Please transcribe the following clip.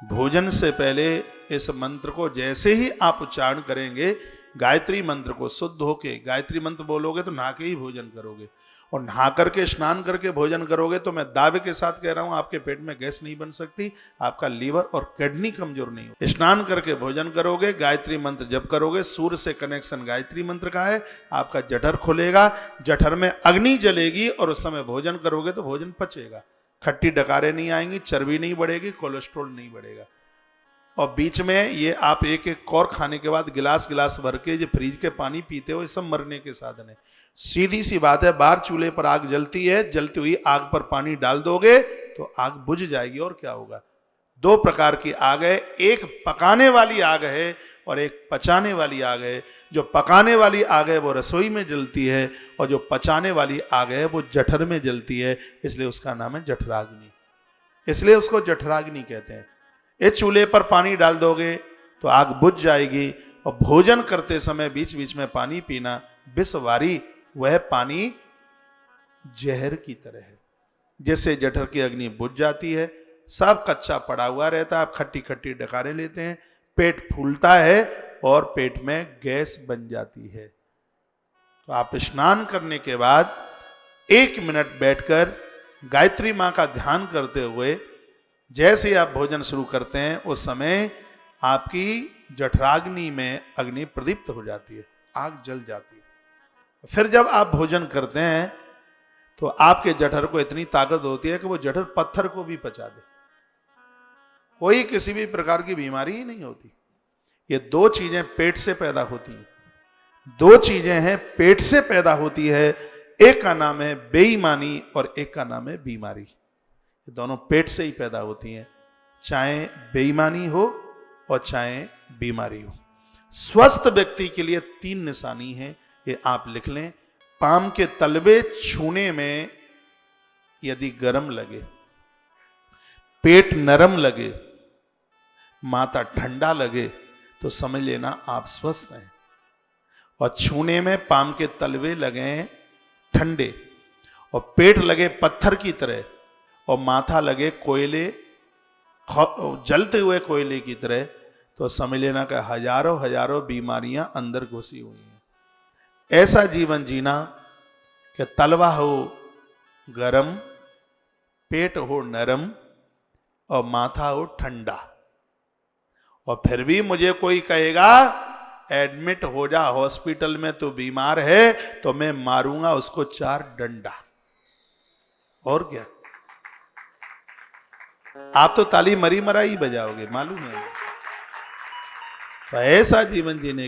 भोजन से पहले इस मंत्र को जैसे ही आप उच्चारण करेंगे, गायत्री मंत्र को शुद्ध होके गायत्री मंत्र बोलोगे तो नहा के ही भोजन करोगे, और नहा करके स्नान करके भोजन करोगे तो मैं दावे के साथ कह रहा हूं आपके पेट में गैस नहीं बन सकती, आपका लीवर और किडनी कमजोर नहीं हो। स्नान करके भोजन करोगे, गायत्री मंत्र जप करोगे, सूर्य से कनेक्शन गायत्री मंत्र का है, आपका जठर खुलेगा, जठर में अग्नि जलेगी और उस समय भोजन करोगे तो भोजन पचेगा, खट्टी डकारें नहीं आएंगी, चर्बी नहीं बढ़ेगी, कोलेस्ट्रॉल नहीं बढ़ेगा। और बीच में ये आप एक एक कौर खाने के बाद गिलास गिलास भर के जो फ्रिज के पानी पीते हो, ये सब मरने के साधन है। सीधी सी बात है, बाहर चूल्हे पर आग जलती है, जलती हुई आग पर पानी डाल दोगे तो आग बुझ जाएगी और क्या होगा। दो प्रकार की आग है, एक पकाने वाली आग है और एक पचाने वाली आग है। जो पकाने वाली आग है वो रसोई में जलती है और जो पचाने वाली आग है वो जठर में जलती है, इसलिए उसका नाम है जठराग्नि, इसलिए उसको जठराग्नि कहते हैं। इस चूल्हे पर पानी डाल दोगे तो आग बुझ जाएगी, और भोजन करते समय बीच बीच में पानी पीना विषवारी, वह पानी जहर की तरह है, जिससे जठर की अग्नि बुझ जाती है, सब कच्चा पड़ा हुआ रहता है, आप खट्टी खट्टी डकारें लेते हैं, पेट फूलता है और पेट में गैस बन जाती है। तो आप स्नान करने के बाद 1 मिनट बैठकर गायत्री मां का ध्यान करते हुए जैसे आप भोजन शुरू करते हैं, उस समय आपकी जठराग्नि में अग्नि प्रदीप्त हो जाती है, आग जल जाती है। फिर जब आप भोजन करते हैं तो आपके जठर को इतनी ताकत होती है कि वो जठर पत्थर को भी पचा दे, कोई किसी भी प्रकार की बीमारी ही नहीं होती। ये दो चीजें पेट से पैदा होती हैं, दो चीजें हैं पेट से पैदा होती है, एक का नाम है बेईमानी और एक का नाम है बीमारी। ये दोनों पेट से ही पैदा होती हैं, चाहे बेईमानी हो और चाहे बीमारी हो। स्वस्थ व्यक्ति के लिए 3 निशानी है, ये आप लिख लें। पाम के तलवे छूने में यदि गर्म लगे, पेट नरम लगे, माथा ठंडा लगे तो समझ लेना आप स्वस्थ हैं। और छूने में पाम के तलवे लगे ठंडे और पेट लगे पत्थर की तरह और माथा लगे कोयले, जलते हुए कोयले की तरह, तो समझ लेना कि हजारों हजारों बीमारियां अंदर घुसी हुई हैं। ऐसा जीवन जीना कि तलवा हो गरम, पेट हो नरम और माथा हो ठंडा, और फिर भी मुझे कोई कहेगा एडमिट हो जा हॉस्पिटल में, तो बीमार है, तो मैं मारूंगा उसको 4 डंडा। और क्या, आप तो ताली मरी मरा ही बजाओगे, मालूम है। तो ऐसा जीवन जीने